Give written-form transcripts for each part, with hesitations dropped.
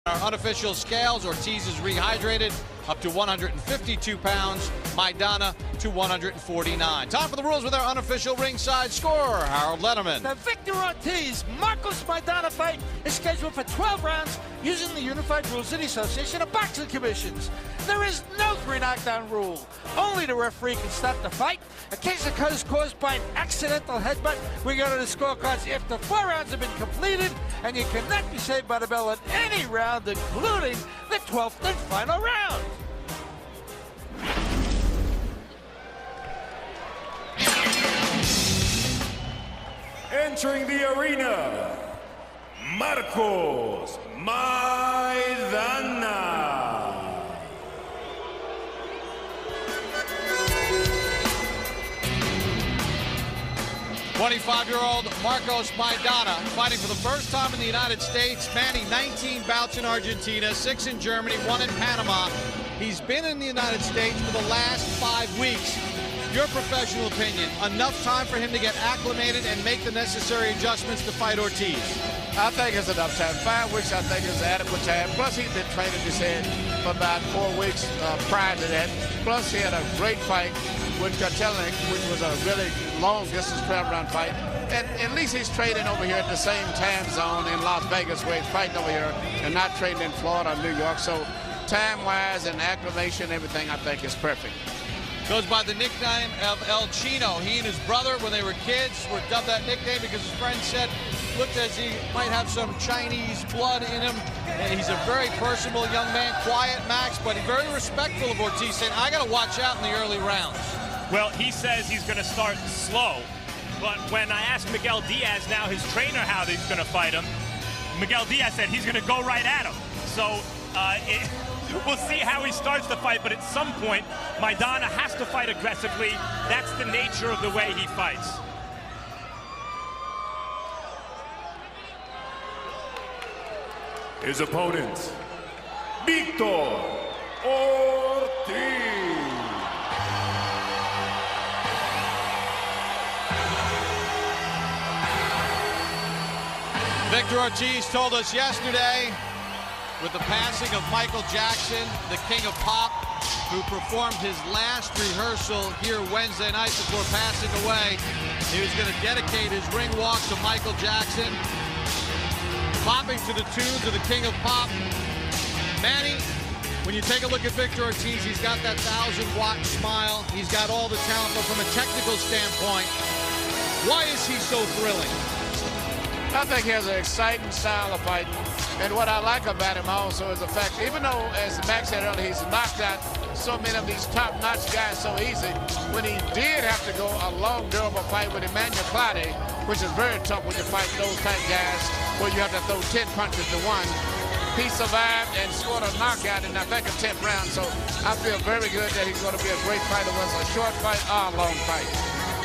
Our unofficial scales, Ortiz is rehydrated up to 152 pounds, Maidana to 149. Time for the rules with our unofficial ringside scorer, Harold Letterman. The Victor Ortiz Marcos Maidana fight is scheduled for 12 rounds using the Unified Rules of the Association of Boxing Commissions. There is no 3-knockdown rule. Only the referee can stop the fight. A case of cut is caused by an accidental headbutt. We go to the scorecards after 4 rounds have been completed, and you cannot be saved by the bell at any round, including the 12th and final round. Entering the arena, Marcos Maidana. 25-year-old Marcos Maidana fighting for the first time in the United States, manning 19 bouts in Argentina, 6 in Germany, 1 in Panama. He's been in the United States for the last 5 weeks. Your professional opinion, enough time for him to get acclimated and make the necessary adjustments to fight Ortiz? I think it's enough time. 5 weeks, I think, is adequate time. Plus, he's been training his head for about 4 weeks prior to that. Plus, he had a great fight with Katelic, which was a really long-distance 12-round fight. And at least he's training over here at the same time zone in Las Vegas, where he's fighting over here, and not training in Florida or New York. So, time-wise and acclimation, everything, I think, is perfect. Goes by the nickname of El Chino. He and his brother, when they were kids, were dubbed that nickname because his friend said, looked as he might have some Chinese blood in him. And he's a very personable young man, quiet, Max, but he's very respectful of Ortiz, saying, I got to watch out in the early rounds. Well, he says he's going to start slow, but when I asked Miguel Diaz, now his trainer, how he's going to fight him, Miguel Diaz said he's going to go right at him. So we'll see how he starts the fight, but at some point, Maidana has to fight aggressively. That's the nature of the way he fights. His opponent, Victor Ortiz. Victor Ortiz told us yesterday, with the passing of Michael Jackson, the king of pop, who performed his last rehearsal here Wednesday night before passing away, he was going to dedicate his ring walk to Michael Jackson, popping to the tunes of the king of pop. Manny, when you take a look at Victor Ortiz, he's got that 1,000-watt smile. He's got all the talent, but from a technical standpoint, why is he so thrilling? I think he has an exciting style of fighting. And what I like about him also is the fact, even though, as Max said earlier, he's knocked out so many of these top-notch guys so easy, when he did have to go a long, durable fight with Emmanuel Claude, which is very tough when you fight those type guys, where you have to throw 10 punches to one, he survived and scored a knockout in, I think, a 10th round. So I feel very good that he's going to be a great fighter, whether it's a short fight or a long fight.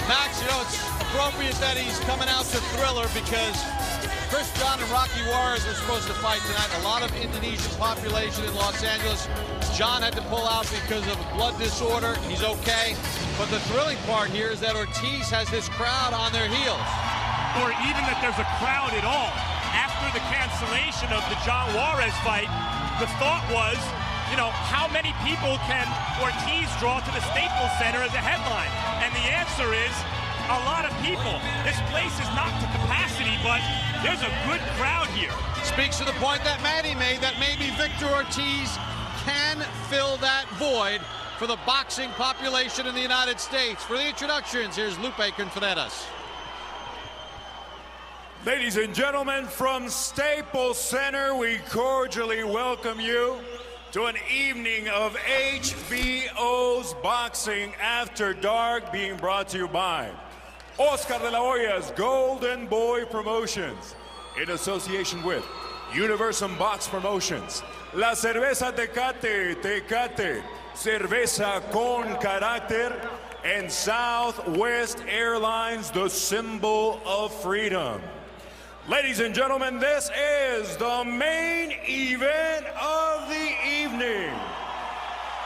Max, you know, it's appropriate that he's coming out to Thriller because Chris John and Rocky Juarez were supposed to fight tonight. A lot of Indonesian population in Los Angeles. John had to pull out because of a blood disorder. He's okay. But the thrilling part here is that Ortiz has this crowd on their heels. Or even that there's a crowd at all. After the cancellation of the John Juarez fight, the thought was, you know, how many people can Ortiz draw to the Staples Center as a headline? And the answer is a lot of people. This place is not to capacity, but there's a good crowd here. Speaks to the point that Maddie made, that maybe Victor Ortiz can fill that void for the boxing population in the United States. For the introductions, here's Lupe Contreras. Ladies and gentlemen, from Staples Center, we cordially welcome you to an evening of HBO's Boxing After Dark, being brought to you by Oscar de la Hoya's Golden Boy Promotions, in association with Universum Box Promotions, La Cerveza Tecate, Tecate, Cerveza con Carácter, and Southwest Airlines, the symbol of freedom. Ladies and gentlemen, this is the main event of the evening.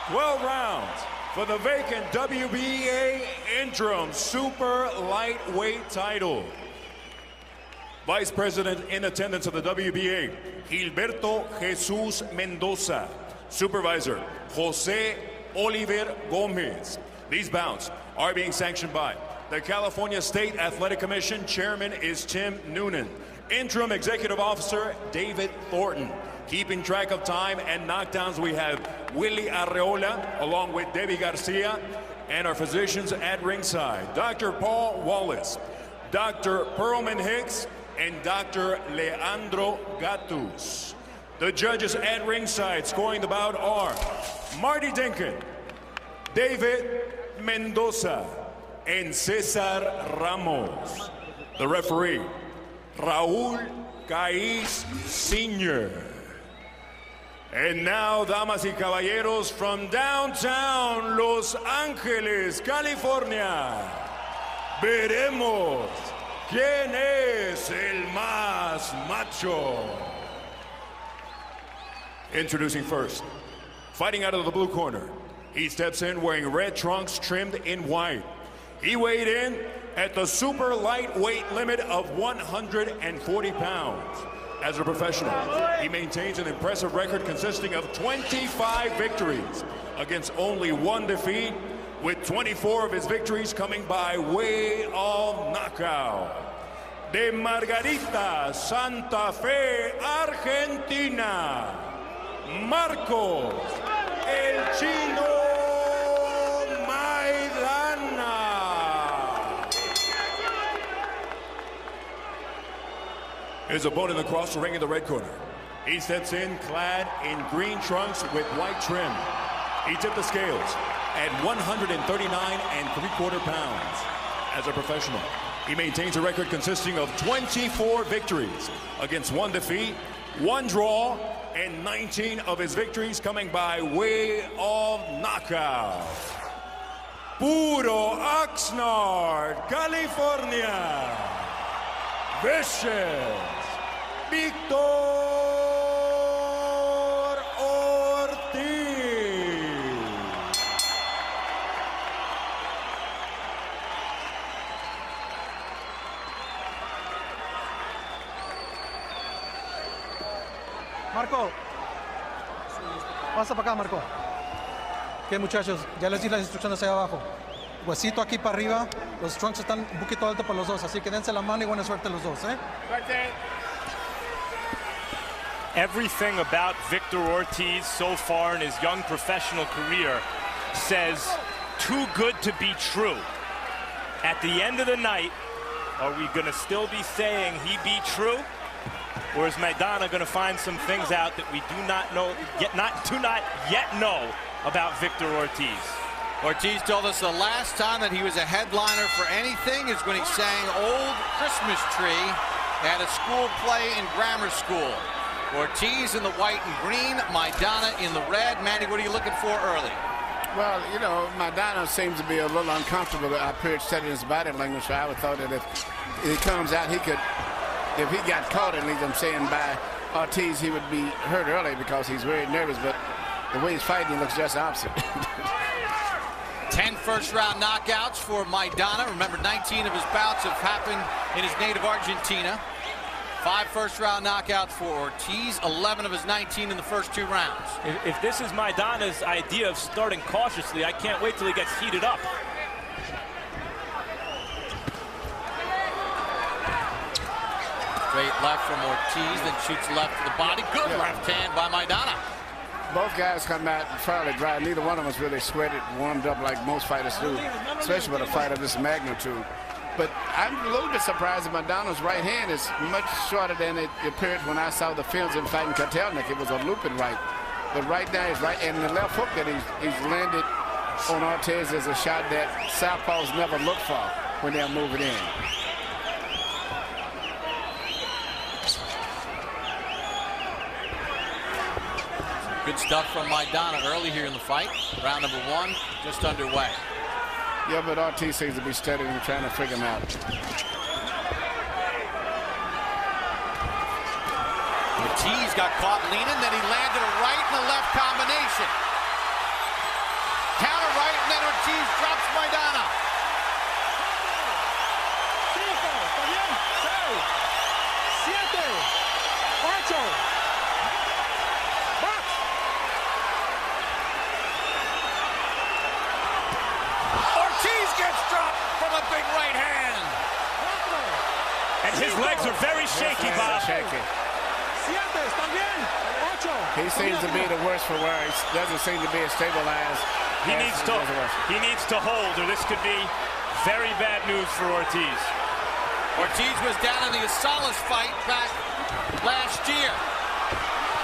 12 rounds for the vacant WBA interim super lightweight title. Vice President in attendance of the WBA, Gilberto Jesus Mendoza. Supervisor, Jose Oliver Gomez. These bouts are being sanctioned by the California State Athletic Commission. Chairman is Tim Noonan. Interim Executive Officer, David Thornton. Keeping track of time and knockdowns, we have Willie Arreola, along with Debbie Garcia, and our physicians at ringside, Dr. Paul Wallace, Dr. Perlman Hicks, and Dr. Leandro Gatus. The judges at ringside scoring the bout are Marty Dinkin, David Mendoza, and Cesar Ramos. The referee, Raul Caiz Sr. And now, damas y caballeros, from downtown Los Angeles, California, veremos quién es el más macho. Introducing first, fighting out of the blue corner. He steps in wearing red trunks trimmed in white. He weighed in at the super lightweight limit of 140 pounds. As a professional, he maintains an impressive record consisting of 25 victories against only 1 defeat, with 24 of his victories coming by way of knockout. De Margarita, Santa Fe, Argentina, Marcos El Chino Maidana. His opponent across the ring in the red corner. He steps in clad in green trunks with white trim. He tipped the scales at 139 3/4 pounds. As a professional, he maintains a record consisting of 24 victories against 1 defeat, 1 draw, and 19 of his victories coming by way of knockout. Puro Oxnard, California. Vicious Victor Ortiz. Marco, pasa para acá, Marco. ¿Qué, muchachos? Ya les di las instrucciones ahí abajo. Huesito aquí para arriba. Los trunks están un poquito altos para los dos, así que dense la mano y buena suerte los dos, ¿eh? Everything about Victor Ortiz so far in his young professional career says too good to be true. At the end of the night, are we going to still be saying he be true? Or is Maidana going to find some things out that we do not yet know about Victor Ortiz? Ortiz told us the last time that he was a headliner for anything is when he sang Old Christmas Tree at a school play in grammar school. Ortiz in the white and green, Maidana in the red. Manny, what are you looking for early? Well, you know, Maidana seems to be a little uncomfortable. I appeared studying his body language, so I would thought that if he comes out, he could, if he got caught, at least I'm saying, by Ortiz, he would be hurt early because he's very nervous, but the way he's fighting, he looks just the opposite. 10 first-round knockouts for Maidana. Remember, 19 of his bouts have happened in his native Argentina. 5 first-round knockouts for Ortiz, 11 of his 19 in the first 2 rounds. If this is Maidana's idea of starting cautiously, I can't wait till he gets heated up. Straight left from Ortiz, then shoots left to the body. Good left hand by Maidana. Both guys come out fairly dry. Neither one of them was really sweated, warmed up like most fighters do, especially with a fight of this magnitude. But I'm a little bit surprised that Maidana's right hand is much shorter than it appeared when I saw the films in fighting Kotelnik. It was a looping right. But right now he's right, and the left hook that he's landed on Ortiz is a shot that southpaws never look for when they're moving in. Good stuff from Maidana early here in the fight. Round number 1 just underway. Yeah, but Ortiz seems to be studying and trying to figure him out. Ortiz got caught leaning, then he landed a right and a left combination. Counter right, and then Ortiz drops Maidana. And his legs are very shaky, Bob. Shaky. He seems to be the worst for wear. He doesn't seem to be as stabilized. He needs to hold, or this could be very bad news for Ortiz. Ortiz was down in the Asalas fight back last year.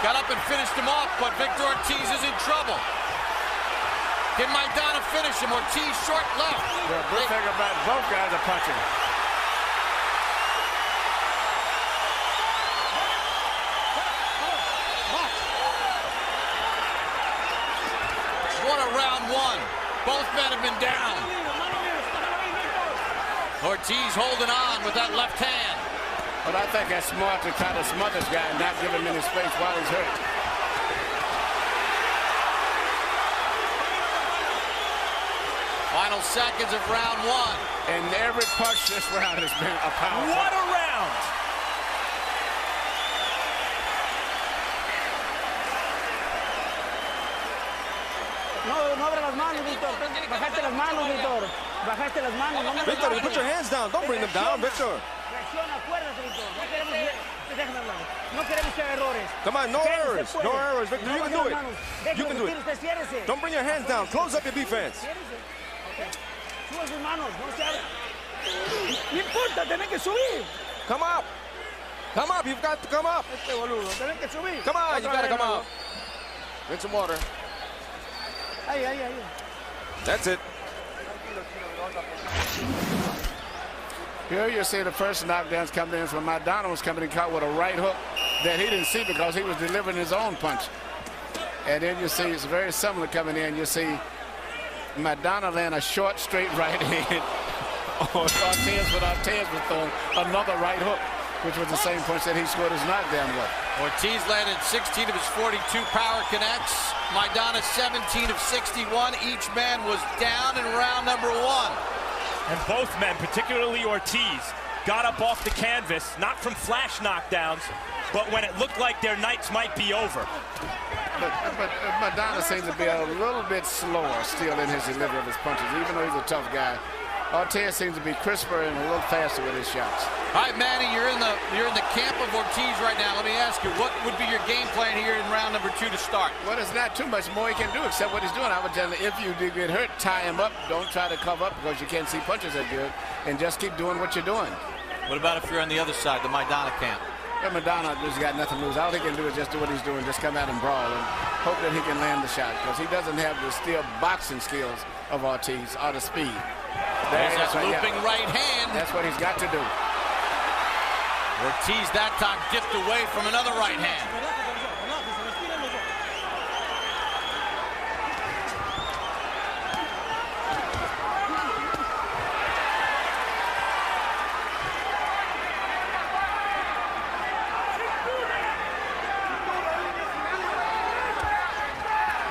Got up and finished him off, but Victor Ortiz is in trouble. Can Maidana finish him? Ortiz short left. The good thing about both guys are punching. What a round one. Both men have been down. Ortiz holding on with that left hand. But I think that's smart to try to smother this guy and not give him any space while he's hurt. Final seconds of round one. And every punch this round has been a power. What a round! No abra las manos, Víctor. Bajaste las manos, Víctor. Bajaste las manos. No me Victor, you put your hands down. Don't bring them down, Victor. Reacciona, acuérdate, Víctor. Déjame hablar. No queremos que haga errores. Come on, no errors. No errors, Victor. You can do it. You can do it. Don't bring your hands down. Close up your defense. Suba sus manos. No se abra. No importa, tenés que subir. Come up. Come up. You've got to come up. Este boludo, tenés que subir. Come on, you got to come up. Drink some water. Ahí. That's it. Here you see the first knockdowns coming in from Maidana was coming in caught with a right hook that he didn't see because he was delivering his own punch. And then you see it's very similar coming in. You see Maidana land a short, straight right hand. Ortiz was throwing another right hook, which was the same punch that he scored his knockdown with. Ortiz landed 16 of his 42 power connects. Maidana 17 of 61. Each man was down in round number one. And both men, particularly Ortiz, got up off the canvas, not from flash knockdowns, but when it looked like their nights might be over. But Maidana seems to be a little bit slower still in his delivery of his punches, even though he's a tough guy. Ortiz seems to be crisper and a little faster with his shots. All right, Manny, you're in the camp of Ortiz right now. Let me ask you, what would be your game plan here in round number two to start? Well, there's not too much more he can do except what he's doing. I would tell him, if you do get hurt, tie him up. Don't try to cover up because you can't see punches that good, and just keep doing what you're doing. What about if you're on the other side, the Maidana camp? Well, Maidana has got nothing to lose. All he can do is just do what he's doing, just come out and brawl and hope that he can land the shot because he doesn't have the still boxing skills of Ortiz or the speed. There's that looping right hand. That's what he's got to do. Ortiz that time dipped away from another right hand.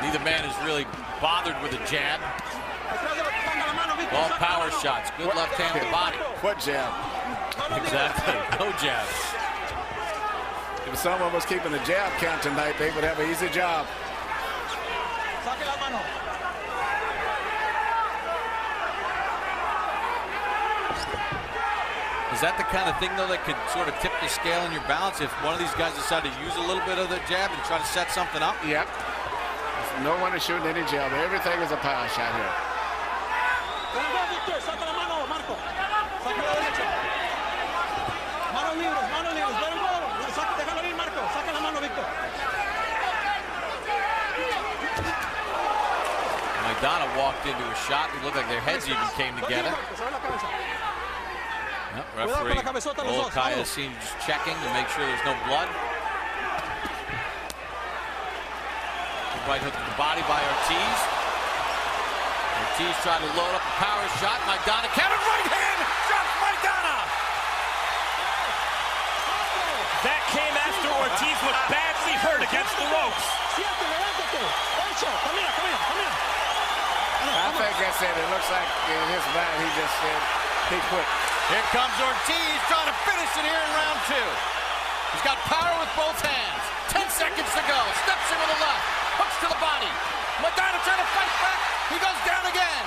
Neither man is really bothered with a jab. All power shots. Good left-handed body. What jab? Exactly. No jab. If someone was keeping the jab count tonight, they would have an easy job. Is that the kind of thing, though, that could sort of tip the scale in your balance if one of these guys decide to use a little bit of the jab and try to set something up? Yep. No one is shooting any jab. Everything is a power shot here. Saca la mano, Marco. Saca la derecha. Manos libres, manos libres. Very well. Déjalo ir, Marco. Saca la mano, Víctor. Maidana walked into a shot. It looked like their heads even came together. Yep, referee Old Kaya seems checking to make sure there's no blood. Right hook to the body by Ortiz. Ortiz trying to load up a power shot. Maidana countered right hand. Drops Maidana. That came after Ortiz looked badly hurt against the ropes. I think that's it. It looks like in his mind he just said he quit. Here comes Ortiz trying to finish it here in round two. He's got power with both hands. 10 seconds to go. Steps in with the left. Hooks to the body. Maidana trying to fight back. He goes down again.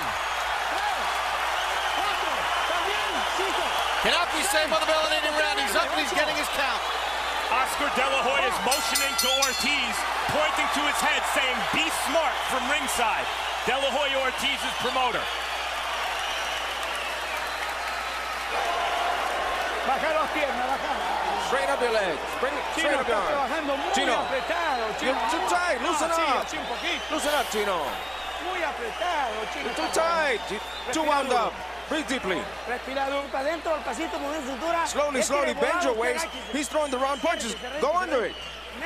Cannot be same on the bell in any round. He's up and he's getting his count. Oscar De La Hoya is motioning to Ortiz, pointing to his head, saying, "Be smart," from ringside. De La Hoya, Ortiz's promoter. Straighten up your legs. Straighten up your arms. Chino, you're too tight. Loosen up. Loosen up, Chino. You're too tight. Too wound up. Breathe deeply. Slowly, slowly. Bend your waist. He's throwing the round punches. Go under it.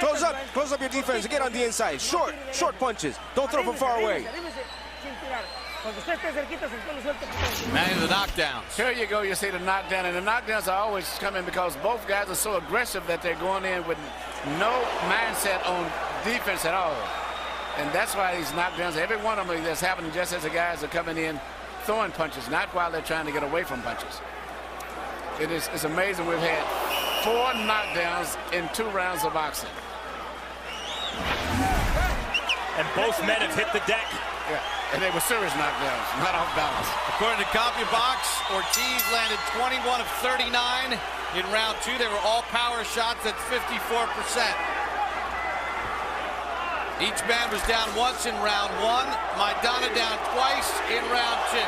Close up your defense and get on the inside. Short punches. Don't throw from far away. Man of the knockdowns. Here you go, you see the knockdown, and the knockdowns are always coming because both guys are so aggressive that they're going in with no mindset on defense at all. And that's why these knockdowns, every one of them that's happening just as the guys are coming in throwing punches, not while they're trying to get away from punches. It's amazing. We've had 4 knockdowns in 2 rounds of boxing. And both men have hit the deck. Yeah, and they were serious knockdowns, not off balance. According to CompuBox, Ortiz landed 21 of 39 in round 2. They were all power shots at 54%. Each man was down once in round 1. Maidana down twice in round 2.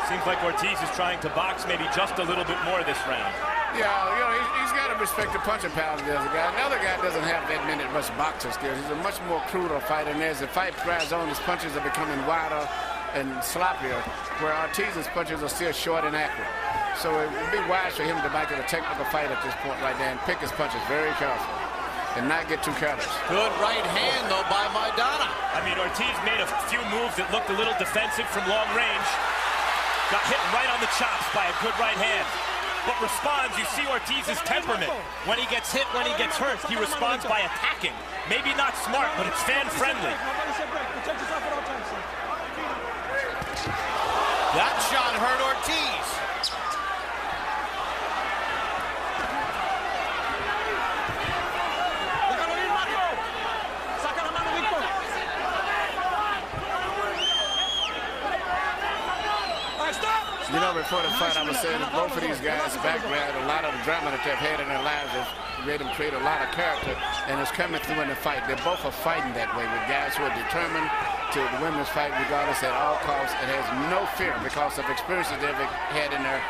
Seems like Ortiz is trying to box maybe just a little bit more this round. Yeah, you know, he's got to respect the punching power of the other guy. The other guy doesn't have that much boxing skills. He's a much more cruder fighter, and as the fight drives on, his punches are becoming wider and sloppier, where Ortiz's punches are still short and accurate. So it would be wise for him to make it a technical fight at this point right there and pick his punches very carefully and not get too careless. Good right hand, though, by Maidana. I mean, Ortiz made a few moves that looked a little defensive from long range. Got hit right on the chops by a good right hand. But responds, you see Ortiz's temperament. When he gets hit, when he gets hurt, he responds by attacking. Maybe not smart, but it's fan-friendly. That shot hurt Ortiz. You know, before the fight, I was saying that both of these guys' background, a lot of the drama that they've had in their lives has made them create a lot of character, and it's coming through in the fight. They both are fighting that way with guys who are determined to win this fight regardless at all costs and has no fear because of experiences they've had in their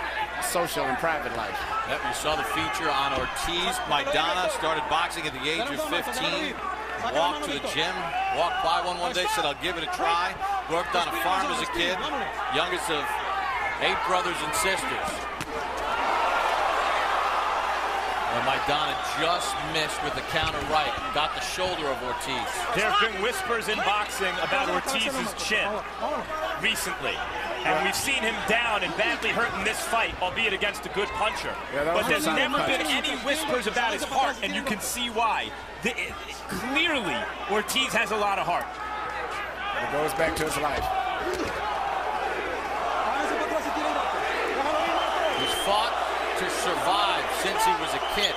social and private life. Yep, you saw the feature on Ortiz. Maidana started boxing at the age of 15. Walked to the gym, walked by one day, said, "I'll give it a try." Worked on a farm as a kid, youngest of 8 brothers and sisters. And Maidana just missed with the counter right. Got the shoulder of Ortiz. There have been whispers in boxing about Ortiz's chin recently. And we've seen him down and badly hurt in this fight, albeit against a good puncher. Yeah, but there's never been any whispers about his heart, and you can see why. Clearly, Ortiz has a lot of heart. It goes back to his life. He's fought to survive since he was a kid.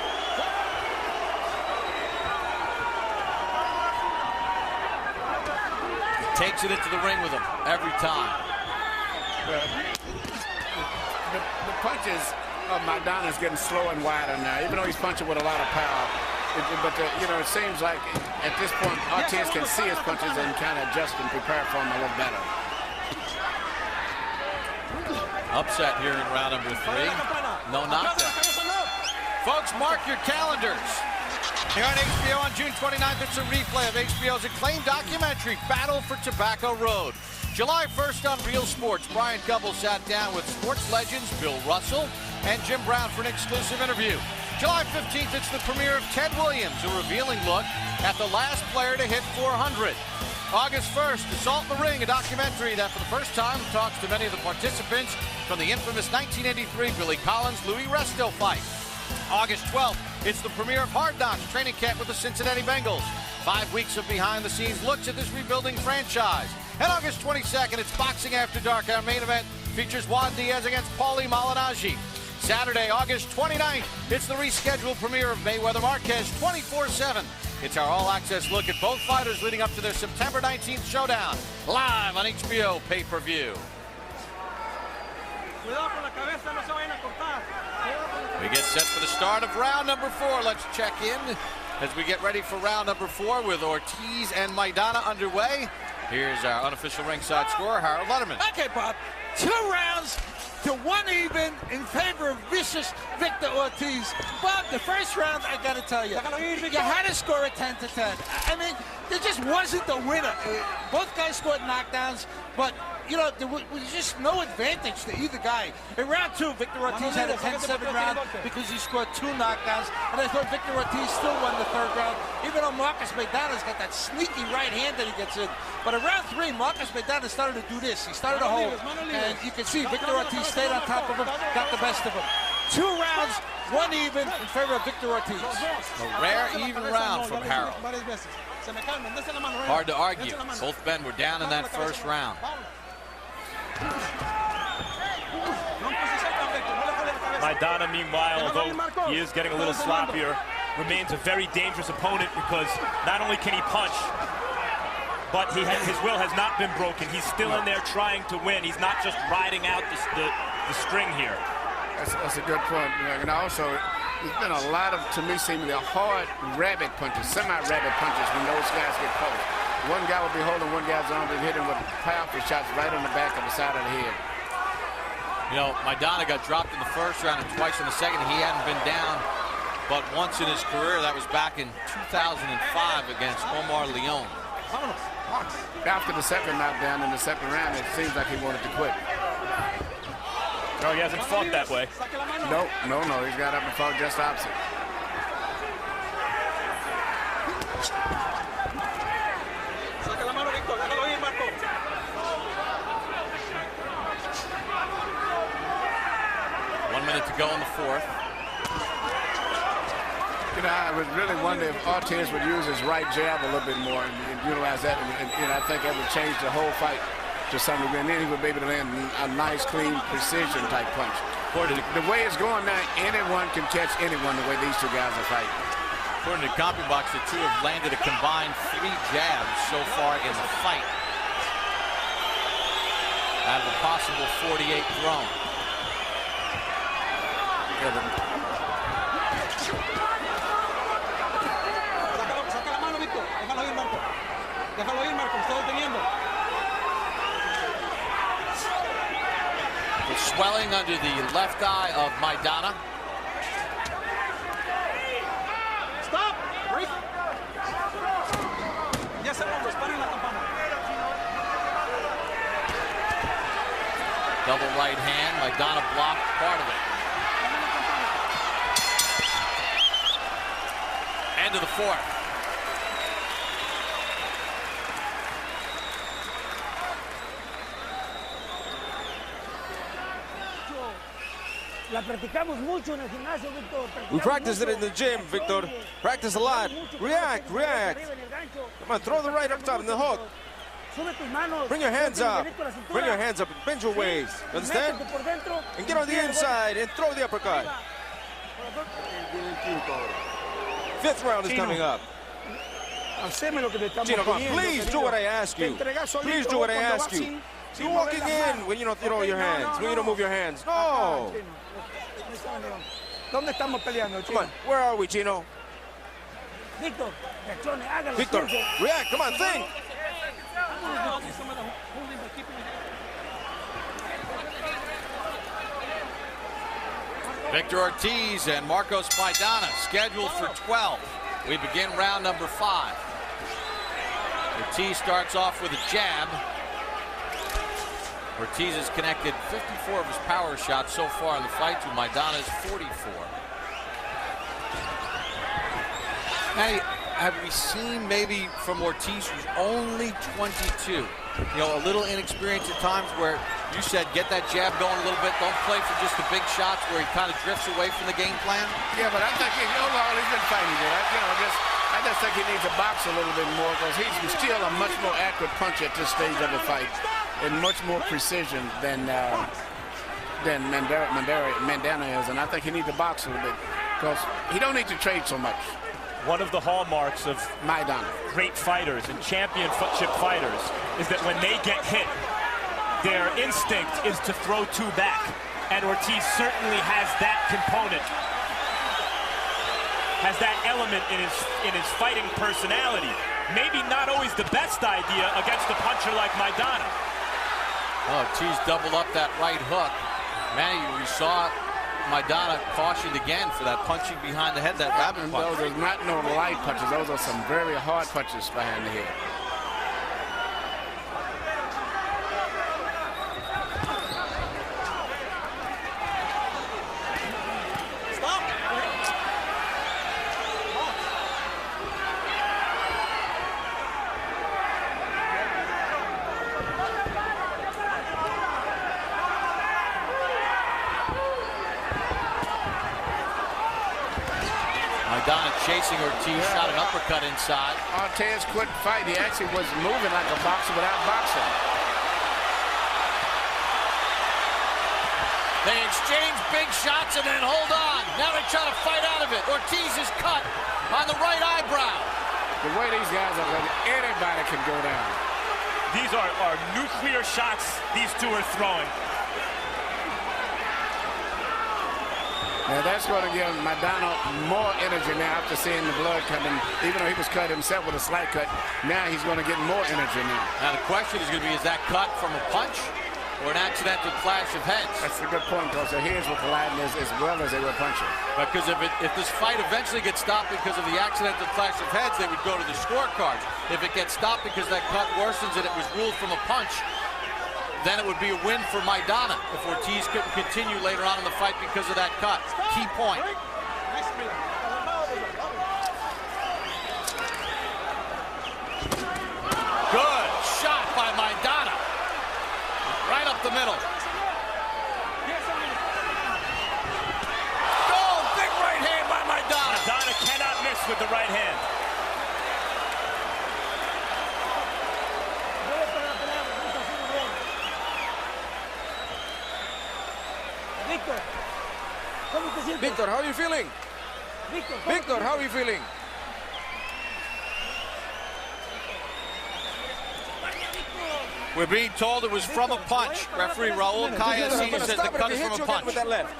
He takes it into the ring with him every time. The punches of Maidana is getting slower and wider now, even though he's punching with a lot of power. You know, it seems like at this point, Ortiz can see his punches and kind of adjust and prepare for them a little better. Upset here in round number 3. No knockdown. Folks, mark your calendars. Here on HBO on June 29th, it's a replay of HBO's acclaimed documentary, Battle for Tobacco Road. July 1st on Real Sports, Brian Gubble sat down with sports legends Bill Russell and Jim Brown for an exclusive interview. July 15th, it's the premiere of Ted Williams, a revealing look at the last player to hit 400. August 1st, Assault in the Ring, a documentary that for the first time talks to many of the participants from the infamous 1983 Billy Collins-Louis Resto fight. August 12th, it's the premiere of Hard Knocks training camp with the Cincinnati Bengals. 5 weeks of behind-the-scenes looks at this rebuilding franchise. And August 22nd, it's Boxing After Dark. Our main event features Juan Diaz against Paulie Malignaggi. Saturday, August 29th, it's the rescheduled premiere of Mayweather Marquez 24/7. It's our all-access look at both fighters leading up to their September 19th showdown, live on HBO pay-per-view. We get set for the start of round number 4. Let's check in as we get ready for round number 4 with Ortiz and Maidana underway. Here's our unofficial ringside scorer, Harold Letterman. Okay, Bob. 2 rounds to 1 even in favor of vicious Victor Ortiz. Bob, the first round, I got to tell you, you had to score a 10-10. I mean, there just wasn't the winner. Both guys scored knockdowns, but you know, there was just no advantage to either guy. In round 2, Victor Ortiz had a 10-7 round because he scored 2 knockdowns, and I thought Victor Ortiz still won the 3rd round, even though Marcos Maidana's got that sneaky right hand that he gets in. But in round 3, Marcos Maidana started to do this. He started to hold, and you can see Victor Ortiz stayed on top of him, got the best of him. 2 rounds, 1 even in favor of Victor Ortiz. A rare even round from Harold. Hard to argue. Both men were down in that first round. Maidana, meanwhile, although he is getting a little sloppier, remains a very dangerous opponent because not only can he punch, but his will has not been broken. He's still in there trying to win. He's not just riding out the string here. That's a good point. And also, there's been a lot of, to me, seemingly hard rabbit punches, semi-rabbit punches when those guys get close. One guy will be holding one guy's arm and hit him with powerful shots right on the back of the side of the head. You know, Maidana got dropped in the first round and twice in the second. He hadn't been down but once in his career. That was back in 2005 against Omar Leon. After the second knockdown in the second round, it seems like he wanted to quit. No, he hasn't fought that way. No. He's got up and fought just opposite. To go in the 4th. You know, I would really wonder if Ortiz would use his right jab a little bit more and utilize that, and I think that would change the whole fight to some degree, and then he would be able to land a nice, clean, precision type punch. The way it's going now, anyone can catch anyone the way these 2 guys are fighting. According to CompuBox, the 2 have landed a combined 3 jabs so far in the fight out of a possible 48 thrown. Saca la mano, Víctor. Déjalo ir, Marco. Déjalo ir, Marco. Está deteniendo. The swelling under the left eye of Maidana. Stop. Break. 10 segundos. Paren la campana. Double right hand. Maidana blocked part of it. End of the 4th. We practice it in the gym, Victor. Practice a lot. React. Come on, throw the right up top in the hook. Bring your hands up. Bring your hands up and bend your waist. Understand? And get on the inside and throw the uppercut. 5th round is coming up. Chino, come on, please do what I ask you. Please do what I ask you. You're walking in when you don't throw your hands, when you don't move your hands. No. Come on, where are we, Chino? Victor, react. Come on, think. Victor Ortiz and Marcos Maidana scheduled for 12. We begin round number 5. Ortiz starts off with a jab. Ortiz has connected 54 of his power shots so far in the fight to Maidana's 44. Now, have we seen maybe from Ortiz, who's only 22, you know, a little inexperienced at times, where you said get that jab going a little bit, don't play for just the big shots where he kind of drifts away from the game plan? Yeah, but I think overall he's been fighting good. I just think he needs to box a little bit more because he's still a much more accurate puncher at this stage of the fight and much more precision than than Maidana is, and I think he needs to box a little bit because he don't need to trade so much. One of the hallmarks of Maidana, great fighters and championship fighters, is that when they get hit, their instinct is to throw two back. And Ortiz certainly has that component, has that element in his fighting personality. Maybe not always the best idea against a puncher like Maidana. Oh, Ortiz doubled up that right hook. Man, we saw Maidana cautioned again for that punching behind the head, that rabbit punch. Those are not no light punches. Those are some very hard punches behind the head. Maidana chasing Ortiz, shot an uppercut inside. Ortiz couldn't fight. He actually was moving like a boxer without boxing. They exchange big shots and then hold on. Now they try to fight out of it. Ortiz is cut on the right eyebrow. The way these guys are ready, anybody can go down. These are nuclear shots these two are throwing. Now that's going to give Maidana more energy now after seeing the blood coming. Even though he was cut himself with a slight cut, now he's going to get more energy now. Now the question is going to be, is that cut from a punch or an accidental clash of heads? That's a good point, because the heads were colliding as well as they were punching. Because if this fight eventually gets stopped because of the accidental clash of heads, they would go to the scorecards. If it gets stopped because that cut worsens and it was ruled from a punch, then it would be a win for Maidana if Ortiz couldn't continue later on in the fight because of that cut. Key point. Good shot by Maidana. Right up the middle. Oh, big right hand by Maidana. Maidana cannot miss with the right hand. Victor, how are you feeling? Victor, how are you feeling? We're being told it was from a punch. Referee Raul Cayacina says the cut is from a punch. With that left.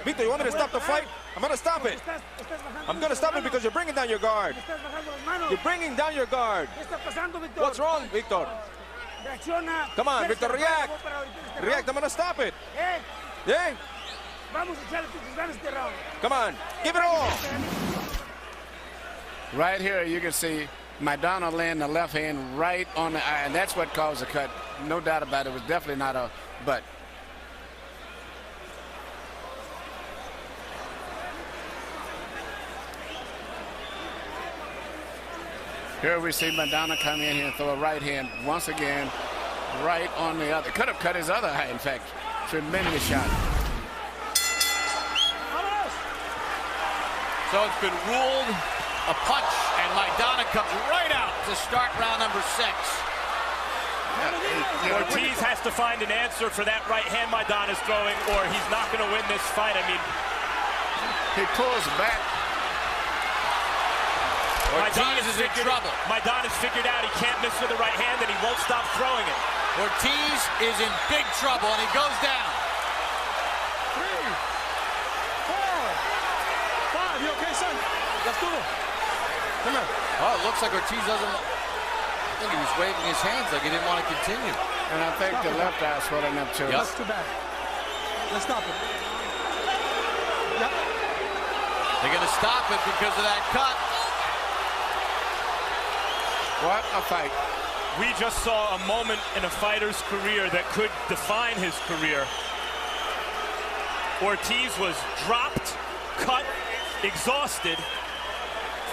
Victor, you want me to stop the fight? I'm going to stop it. I'm going to stop it because you're bringing down your guard. You're bringing down your guard. What's wrong, Victor? Come on, Victor, react. React, I'm going to stop it. Yeah? Come on, give it all. Right here, you can see Maidana laying the left hand right on the eye, and that's what caused the cut. No doubt about it. It was definitely not a butt. Here we see Maidana come in here and throw a right hand once again, right on the other. Could have cut his other eye, in fact. Tremendous shot. So it's been ruled a punch, and Maidana comes right out to start round number 6. Ortiz has to find an answer for that right hand Maidana's throwing, or he's not going to win this fight. I mean, he pulls back. Ortiz is in trouble. Maidana's figured out he can't miss with the right hand, and he won't stop throwing it. Ortiz is in big trouble, and he goes down. 3, 4, 5. You okay, son? Let's do it. Come on. Oh, it looks like Ortiz doesn't. I think he was waving his hands like he didn't want to continue. And I think the left eye swelling up too. Yep. That's too bad. Let's stop it. Yep. They're going to stop it because of that cut. What a fight. We just saw a moment in a fighter's career that could define his career. Ortiz was dropped, cut, exhausted,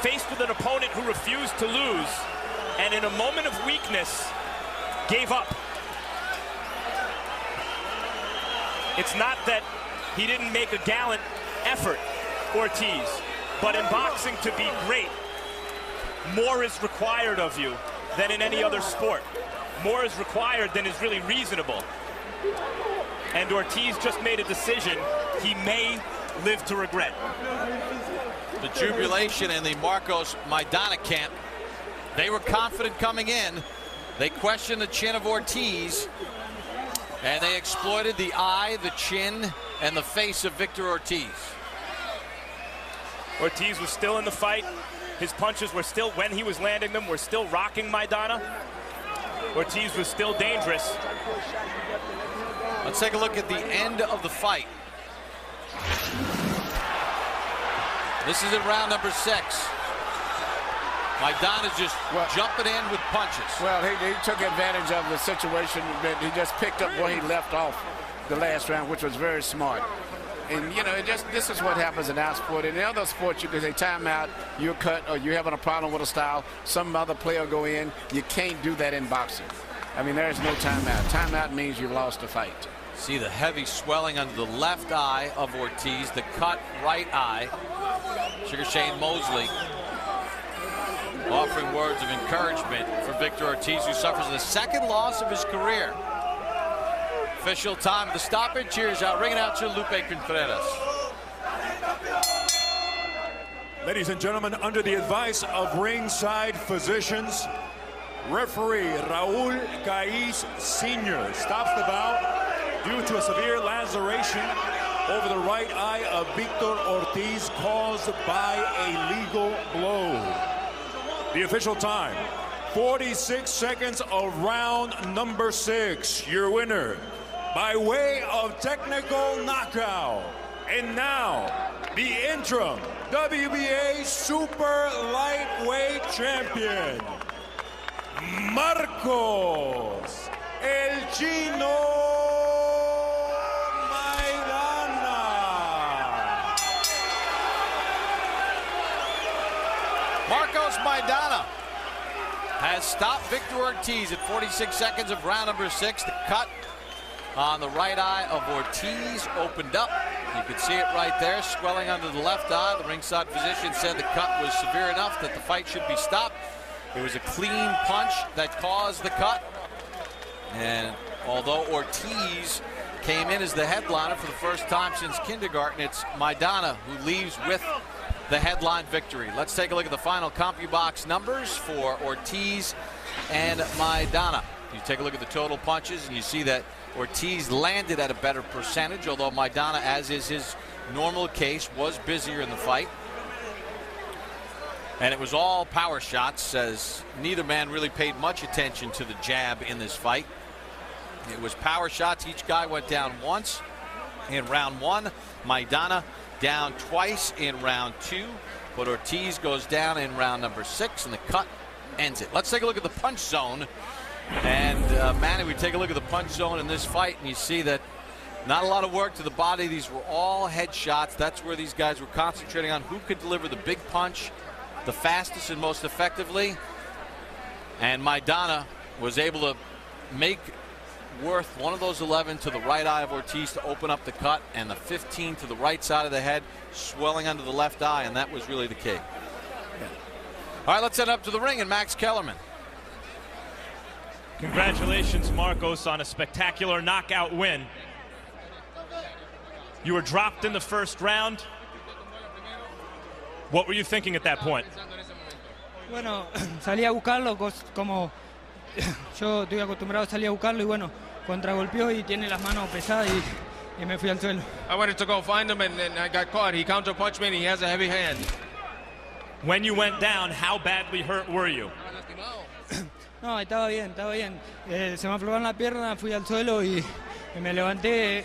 faced with an opponent who refused to lose, and in a moment of weakness, gave up. It's not that he didn't make a gallant effort, Ortiz, but in boxing, to be great, more is required of you than in any other sport. More is required than is really reasonable. And Ortiz just made a decision he may live to regret. The jubilation in the Marcos Maidana camp. They were confident coming in. They questioned the chin of Ortiz, and they exploited the eye, the chin, and the face of Victor Ortiz. Ortiz was still in the fight. His punches were still, when he was landing them, were still rocking Maidana. Ortiz was still dangerous. Let's take a look at the end of the fight. This is in round number 6. Maidana's just jumping in with punches. Well, he took advantage of the situation, but he just picked up where he left off the last round, which was very smart. And, you know, this is what happens in our sport. In other sports, you can say timeout, you're cut, or you're having a problem with a style. Some other player go in. You can't do that in boxing. I mean, there's no timeout. Timeout means you've lost the fight. See the heavy swelling under the left eye of Ortiz, the cut right eye. Sugar Shane Mosley offering words of encouragement for Victor Ortiz, who suffers the 2nd loss of his career. Official time of the stoppage. Here's our ring announcer, Lupe Contreras. Ladies and gentlemen, under the advice of ringside physicians, referee Raul Caiz Sr. stops the bout due to a severe laceration over the right eye of Victor Ortiz caused by a legal blow. The official time, 46 seconds of round number 6. Your winner, by way of technical knockout. And now, the interim WBA Super Lightweight Champion, Marcos El Chino Maidana. Marcos Maidana has stopped Victor Ortiz at 46 seconds of round number 6. The cut on the right eye of Ortiz opened up. You can see it right there, swelling under the left eye. The ringside physician said the cut was severe enough that the fight should be stopped. It was a clean punch that caused the cut. And although Ortiz came in as the headliner for the first time since kindergarten, it's Maidana who leaves with the headline victory. Let's take a look at the final CompuBox numbers for Ortiz and Maidana. You take a look at the total punches and you see that Ortiz landed at a better percentage, although Maidana, as is his normal case, was busier in the fight. And it was all power shots, as neither man really paid much attention to the jab in this fight. It was power shots. Each guy went down once in round 1. Maidana down twice in round 2. But Ortiz goes down in round number 6, and the cut ends it. Let's take a look at the punch zone. And Manny, we take a look at the punch zone in this fight, and you see that not a lot of work to the body. These were all head shots. That's where these guys were concentrating on who could deliver the big punch the fastest and most effectively. And Maidana was able to make worth one of those 11 to the right eye of Ortiz to open up the cut, and the 15 to the right side of the head, swelling under the left eye, and that was really the key. All right, let's head up to the ring and Max Kellerman. Congratulations, Marcos, on a spectacular knockout win. You were dropped in the first round. What were you thinking at that point? Bueno, salí a buscarlo, como yo estoy acostumbrado a salir a buscarlo, y bueno, contragolpeó y tiene las manos pesadas y me fui al suelo. I wanted to go find him, and then I got caught. He counterpunched me, and he has a heavy hand. When you went down, how badly hurt were you? No, estaba bien, estaba bien. Se me aflojaron la pierna, fui al suelo y me levanté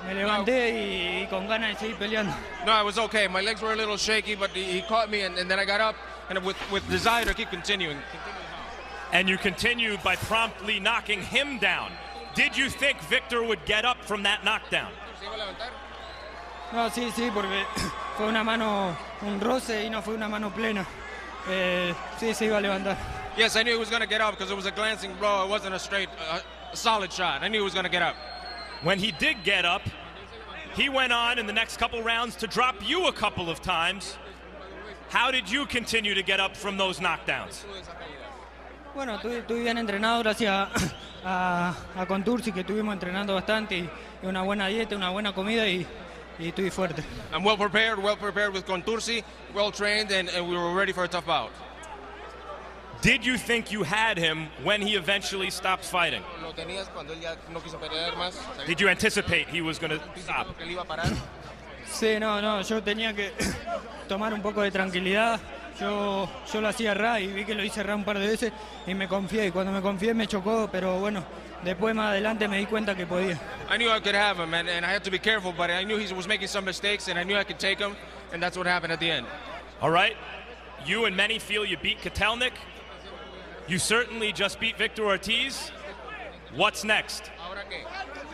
y con ganas de seguir peleando. No, I was okay. My legs were a little shaky, but he caught me, and then I got up, and with desire to keep continuing. And you continued by promptly knocking him down. Did you think Victor would get up from that knockdown? No, sí, porque fue una mano, un roce y no fue una mano plena. Sí, se iba a levantar. Yes, I knew he was going to get up because it was a glancing blow. It wasn't a straight, solid shot. I knew he was going to get up. When he did get up, he went on in the next couple rounds to drop you a couple of times. How did you continue to get up from those knockdowns? Bueno, estuve bien entrenado gracias a Contursi, que estuvimos entrenando bastante y una buena dieta, una buena comida y estoy fuerte. I'm well prepared with Contursi, well trained, and we were ready for a tough bout. Did you think you had him when he eventually stopped fighting? ¿Lo tenías cuando él ya no quiso pelear más? Did you anticipate he was going to stop? ¿Que él iba a parar? Sí, no, yo tenía que tomar un poco de tranquilidad. Yo lo hacía ra y vi que lo hice ra un par de veces y me confié. Y cuando me confié me chocó, pero bueno, después más adelante me di cuenta que podía. I knew I could have him, and I had to be careful, but I knew he was making some mistakes, and I knew I could take him, and that's what happened at the end. All right. You and many feel you beat Kotelnik. You certainly just beat Victor Ortiz. What's next?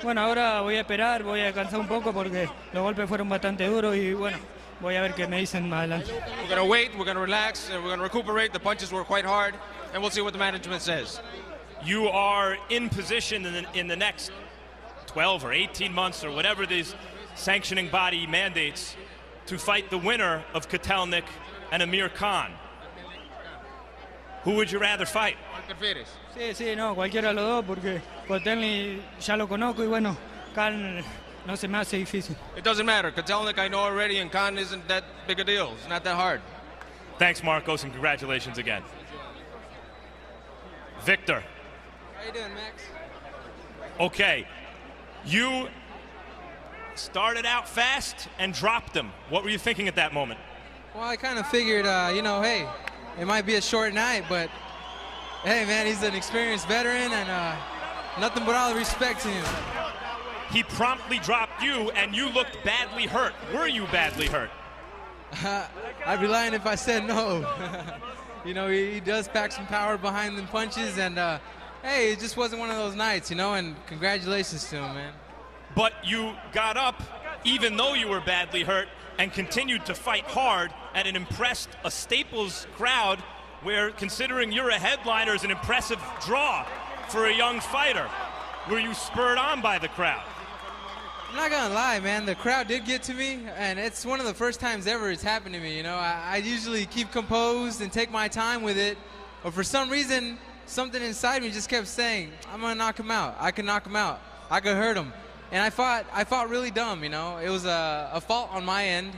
Bueno, ahora voy a esperar, voy a descansar un poco porque los golpes fueron bastante duros y bueno, voy a ver qué me dicen más adelante. We're going to wait, we're going to relax, and we're going to recuperate. The punches were quite hard, and we'll see what the management says. You are in position in the next 12 or 18 months or whatever these sanctioning body mandates to fight the winner of Kotelnik and Amir Khan. Who would you rather fight? Sí, no, cualquiera de los dos porque Kotelnik ya lo conozco y bueno, Khan no se me hace difícil. It doesn't matter. Kotelnik I know already, and Khan isn't that big a deal. It's not that hard. Thanks, Marcos, and congratulations again. Victor. How you doing, Max? Okay, you started out fast and dropped him. What were you thinking at that moment? Well, I kind of figured, hey, it might be a short night, but hey, man, he's an experienced veteran, and nothing but all the respect to him. He promptly dropped you, and you looked badly hurt. Were you badly hurt? I'd be lying if I said no. He does pack some power behind them punches, and hey, it just wasn't one of those nights, and congratulations to him, man. But you got up, even though you were badly hurt, and continued to fight hard and impressed a Staples crowd where, considering you're a headliner, is an impressive draw for a young fighter. Were you spurred on by the crowd? I'm not gonna lie, man, the crowd did get to me, and it's one of the first times ever it's happened to me. I usually keep composed and take my time with it, but for some reason, something inside me just kept saying, I'm gonna knock him out. I can knock him out. I could hurt him. And I fought really dumb, It was a fault on my end.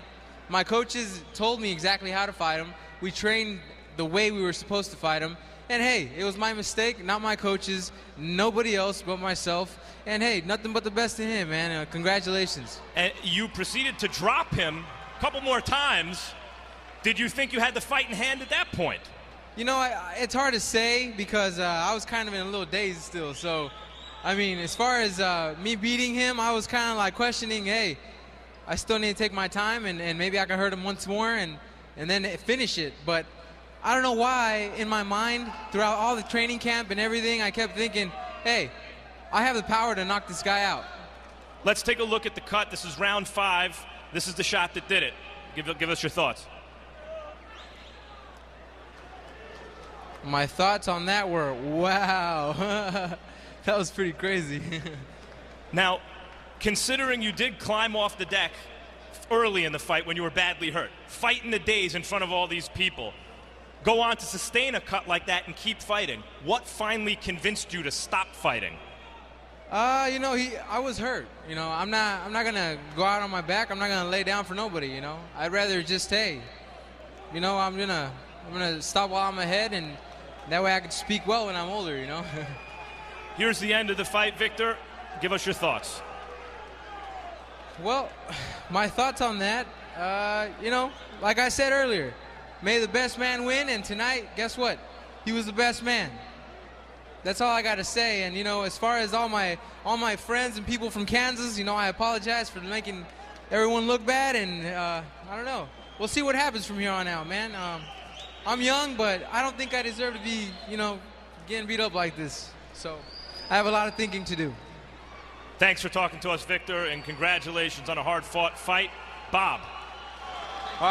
My coaches told me exactly how to fight him. We trained the way we were supposed to fight him. And hey, it was my mistake, not my coaches, nobody else but myself. And hey, nothing but the best to him, man. Congratulations. And you proceeded to drop him a couple more times. Did you think you had the fight in hand at that point? It's hard to say because I was kind of in a little daze still. So, I mean, as far as me beating him, I was kind of like questioning, hey, I still need to take my time and maybe I can hurt him once more and then finish it. But I don't know why, in my mind, throughout all the training camp and everything, I kept thinking, hey, I have the power to knock this guy out. Let's take a look at the cut. This is round 5. This is the shot that did it. Give us your thoughts. My thoughts on that were, wow. That was pretty crazy. Now, considering you did climb off the deck early in the fight when you were badly hurt, fight in the days in front of all these people, go on to sustain a cut like that and keep fighting, what finally convinced you to stop fighting? I was hurt. I'm not gonna go out on my back. I'm not gonna lay down for nobody. I'd rather just, hey, I'm gonna stop while I'm ahead, and that way I can speak well when I'm older. Here's the end of the fight, Victor. Give us your thoughts. Well, my thoughts on that, like I said earlier, may the best man win, and tonight, guess what? He was the best man. That's all I got to say. And, as far as all my friends and people from Kansas, I apologize for making everyone look bad, and I don't know. We'll see what happens from here on out, man. I'm young, but I don't think I deserve to be, getting beat up like this. So I have a lot of thinking to do. Thanks for talking to us, Victor, and congratulations on a hard-fought fight. Bob.